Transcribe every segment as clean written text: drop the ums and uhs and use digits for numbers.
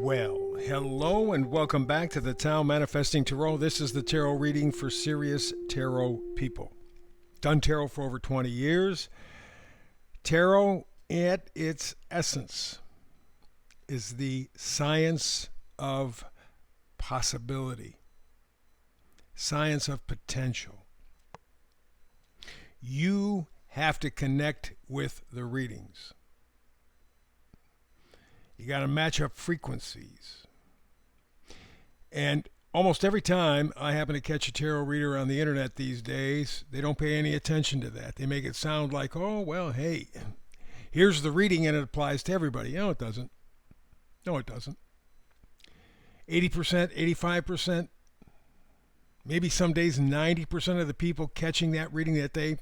Well, hello and welcome back to the Tao Manifesting Tarot. This is the tarot reading for serious tarot people. Done tarot for over 20 years. Tarot, at its essence, is the science of possibility, science of potential. You have to connect with the readings. You got to match up frequencies. And almost every time I happen to catch a tarot reader on the internet these days, they don't pay any attention to that. They make it sound like, oh, well, hey, here's the reading and it applies to everybody. No, it doesn't. No, it doesn't. 80%, 85%, maybe some days 90% of the people catching that reading that they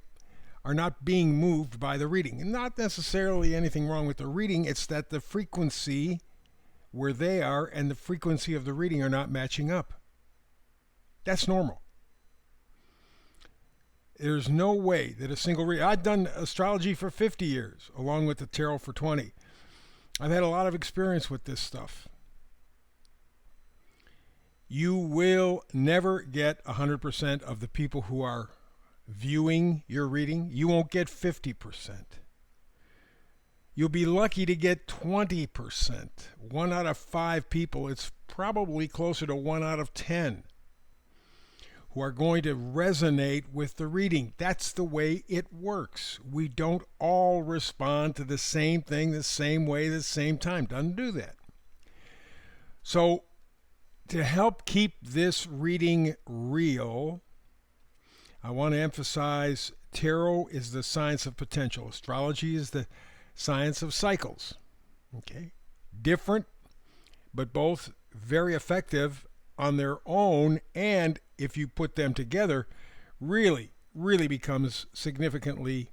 are not being moved by the reading. And not necessarily anything wrong with the reading, it's that the frequency where they are and the frequency of the reading are not matching up. That's normal. There's no way that a single reader... I've done astrology for 50 years, along with the tarot for 20. I've had a lot of experience with this stuff. You will never get 100% of the people who are viewing your reading. You won't get 50%. You'll be lucky to get 20%. 1 out of 5 people, it's probably closer to 1 out of 10, who are going to resonate with the reading. That's the way it works. We don't all respond to the same thing the same way, the same time. Doesn't do that. So, to help keep this reading real, I want to emphasize tarot is the science of potential. Astrology is the science of cycles. Okay? Different, but both very effective on their own, and if you put them together, really becomes significantly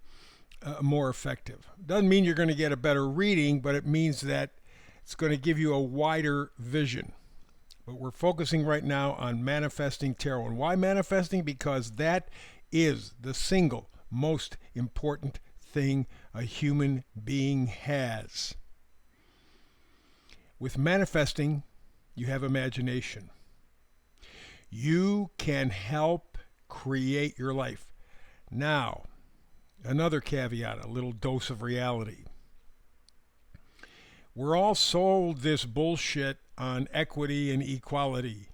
more effective. Doesn't mean you're going to get a better reading, but it means that it's going to give you a wider vision. But we're focusing right now on manifesting tarot. And why manifesting? Because that is the single most important thing a human being has. With manifesting, you have imagination. You can help create your life. Now, another caveat, a little dose of reality. We're all sold this bullshit on equity and equality.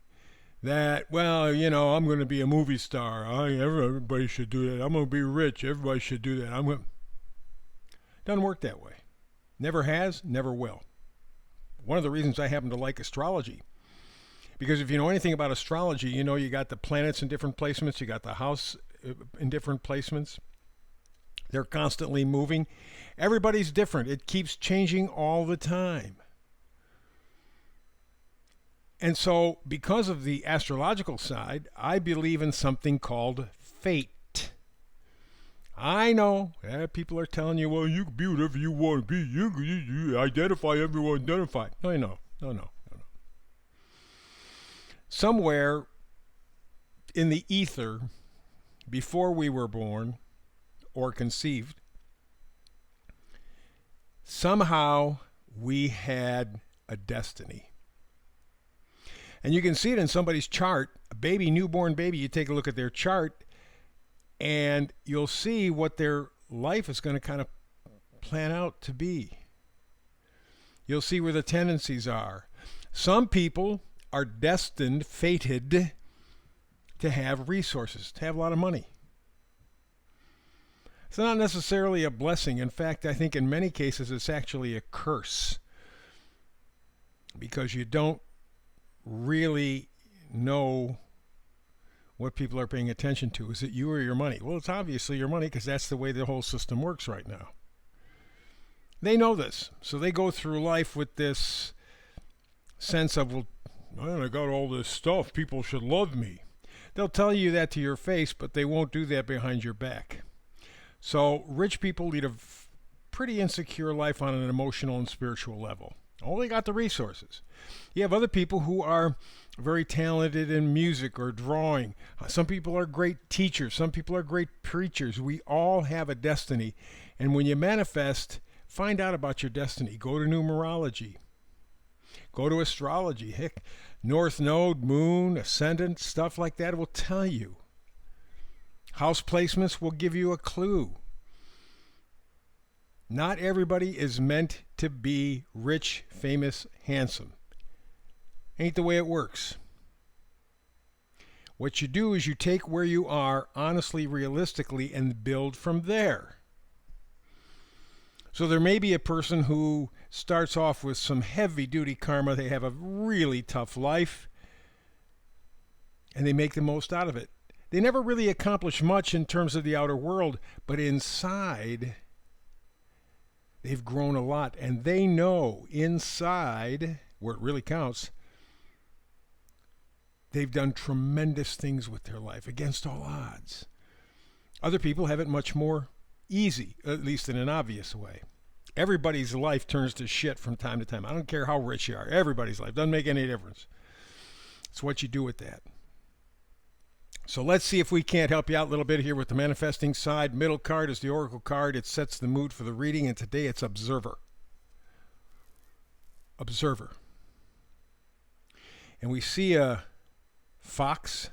That, well, you know, I'm going to be a movie star. Everybody should do that. I'm going to be rich. Everybody should do that. Doesn't work that way. Never has, never will. One of the reasons I happen to like astrology, because if you know anything about astrology, you know you got the planets in different placements, you got the house in different placements. They're constantly moving. Everybody's different. It keeps changing all the time. And so, because of the astrological side, I believe in something called fate. I know people are telling you, well, you can be whatever you want to be. You identify everyone identify. No. Somewhere in the ether, before we were born or conceived, somehow we had a destiny. And you can see it in somebody's chart. A baby, newborn baby, you take a look at their chart and you'll see what their life is going to kind of plan out to be. You'll see where the tendencies are. Some people are destined, fated, to have resources, to have a lot of money. It's not necessarily a blessing. In fact, I think in many cases it's actually a curse, because you don't really know what people are paying attention to. Is it you or your money? Well, it's obviously your money, because that's the way the whole system works right now. They know this, so they go through life with this sense of, well, man, I got all this stuff, people should love me. They'll tell you that to your face, but they won't do that behind your back. So rich people lead a pretty insecure life on an emotional and spiritual level. Only got the resources. You have other people who are very talented in music or drawing. Some people are great teachers. Some people are great preachers. We all have a destiny. And when you manifest, find out about your destiny. Go to numerology. Go to astrology. Heck, North Node, Moon, Ascendant, stuff like that will tell you. House placements will give you a clue. Not everybody is meant to be rich, famous, handsome. Ain't the way it works. What you do is you take where you are honestly, realistically, and build from there. So there may be a person who starts off with some heavy-duty karma. They have a really tough life, and they make the most out of it. They never really accomplish much in terms of the outer world, but inside, they've grown a lot, and they know inside, where it really counts, they've done tremendous things with their life against all odds. Other people have it much more easy, at least in an obvious way. Everybody's life turns to shit from time to time. I don't care how rich you are. Everybody's life. Doesn't make any difference. It's what you do with that. So let's see if we can't help you out a little bit here with the manifesting side. Middle card is the Oracle card. It sets the mood for the reading, and today it's Observer. Observer. And we see a fox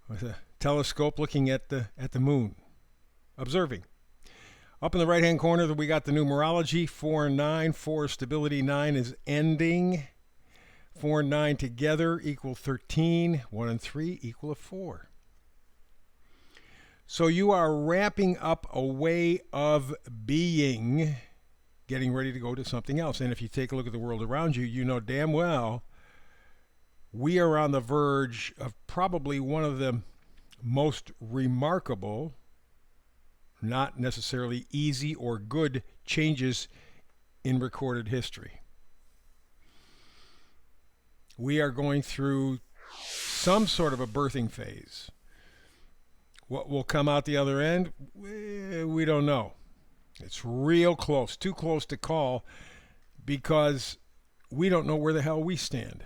with a telescope looking at the moon. Observing. Up in the right-hand corner, we got the numerology, 4 and 9. 4 stability, 9 is ending. 4 and 9 together equal 13. 1 and 3 equal a 4. So you are wrapping up a way of being, getting ready to go to something else. And if you take a look at the world around you, you know damn well we are on the verge of probably one of the most remarkable, not necessarily easy or good changes in recorded history. We are going through some sort of a birthing phase. What will come out the other end, we don't know. It's real close, too close to call, because we don't know where the hell we stand.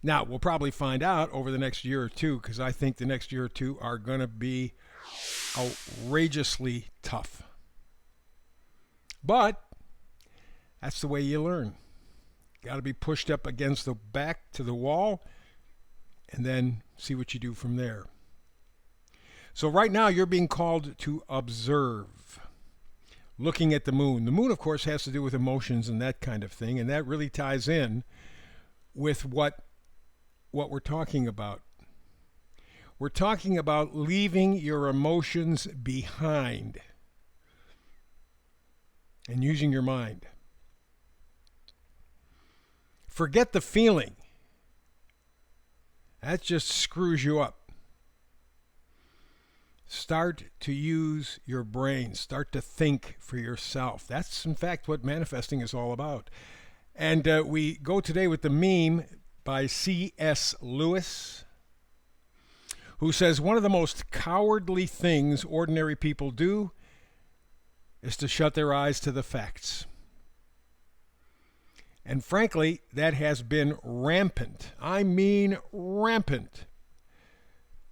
Now, we'll probably find out over the next year or two, because I think the next year or two are going to be outrageously tough. But that's the way you learn. Got to be pushed up against the back to the wall, and then see what you do from there. So right now you're being called to observe, looking at the moon. The moon, of course, has to do with emotions and that kind of thing, and that really ties in with what we're talking about. We're talking about leaving your emotions behind and using your mind. Forget the feeling. That just screws you up. Start to use your brain. Start to think for yourself. That's, in fact, what manifesting is all about. And we go today with the meme by C.S. Lewis, who says one of the most cowardly things ordinary people do is to shut their eyes to the facts. And frankly, that has been rampant. I mean rampant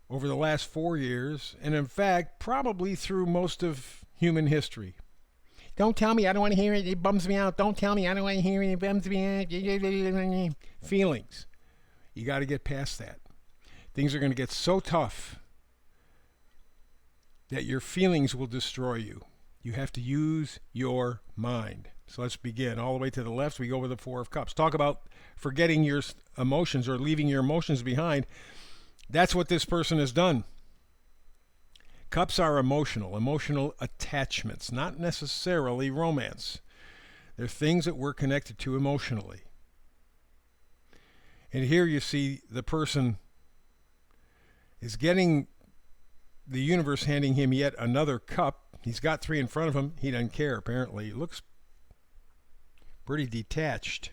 over the last 4 years, and in fact, probably through most of human history. Don't tell me, I don't want to hear it, it bums me out. Don't tell me, I don't want to hear it, it bums me out. Feelings. You got to get past that. Things are going to get so tough that your feelings will destroy you. You have to use your mind. So let's begin. All the way to the left, we go with the Four of Cups. Talk about forgetting your emotions or leaving your emotions behind. That's what this person has done. Cups are emotional attachments, not necessarily romance. They're things that we're connected to emotionally. And here you see the person is getting the universe handing him yet another cup. He's got 3 in front of him. He doesn't care, apparently. He looks pretty detached.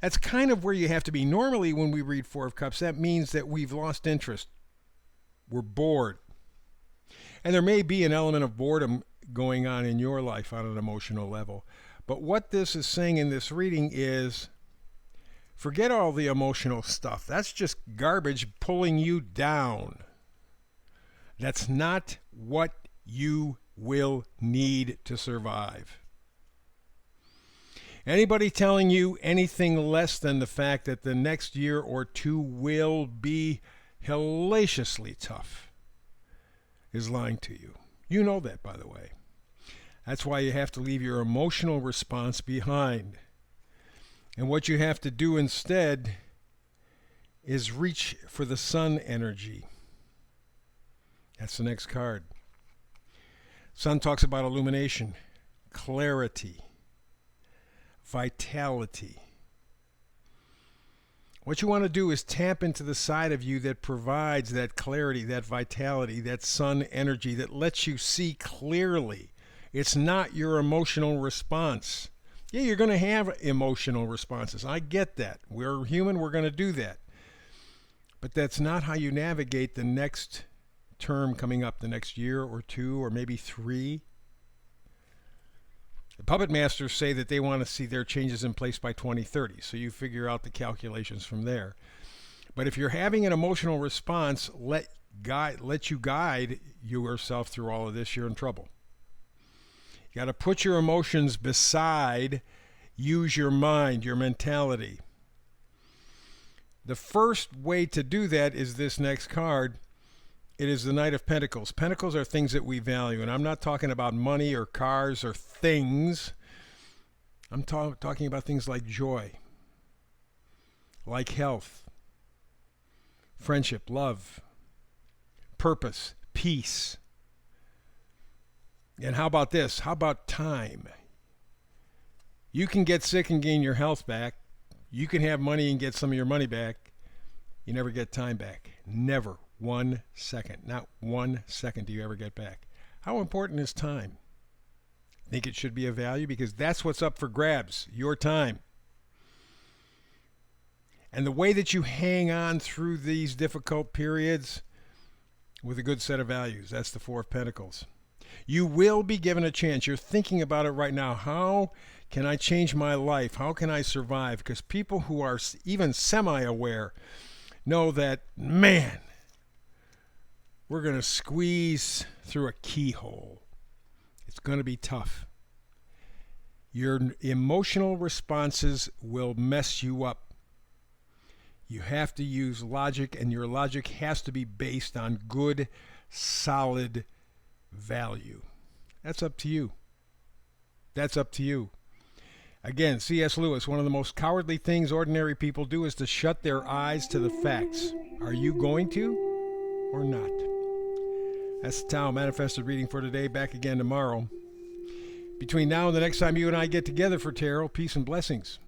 That's kind of where you have to be. Normally, when we read Four of Cups, that means that we've lost interest. We're bored. And there may be an element of boredom going on in your life on an emotional level. But what this is saying in this reading is, forget all the emotional stuff. That's just garbage pulling you down. That's not what you will need to survive. Anybody telling you anything less than the fact that the next year or two will be hellaciously tough is lying to you. You know that, by the way. That's why you have to leave your emotional response behind. And what you have to do instead is reach for the sun energy. That's the next card. Sun talks about illumination, clarity, vitality. What you want to do is tap into the side of you that provides that clarity, that vitality, that sun energy that lets you see clearly. It's not your emotional response. Yeah, you're going to have emotional responses. I get that. We're human, we're going to do that. But that's not how you navigate the next term coming up, the next year or two or maybe 3. The puppet masters say that they want to see their changes in place by 2030, so you figure out the calculations from there. But if you're having an emotional response, let you guide yourself through all of this, you're in trouble. You got to put your emotions beside, use your mind, your mentality. The first way to do that is this next card. It is the Knight of Pentacles. Pentacles are things that we value, and I'm not talking about money or cars or things. I'm talking about things like joy, like health, friendship, love, purpose, peace. And how about this? How about time? You can get sick and gain your health back. You can have money and get some of your money back. You never get time back. Never. 1 second. Not 1 second do you ever get back. How important is time? Think it should be a value? Because that's what's up for grabs. Your time. And the way that you hang on through these difficult periods with a good set of values. That's the 4 of Pentacles. You will be given a chance. You're thinking about it right now. How can I change my life? How can I survive? Because people who are even semi-aware know that, man, we're going to squeeze through a keyhole. It's going to be tough. Your emotional responses will mess you up. You have to use logic, and your logic has to be based on good, solid value. That's up to you. That's up to you. Again, C.S. Lewis, one of the most cowardly things ordinary people do is to shut their eyes to the facts. Are you going to or not? That's the Tao Manifested reading for today. Back again tomorrow. Between now and the next time you and I get together for tarot, peace and blessings.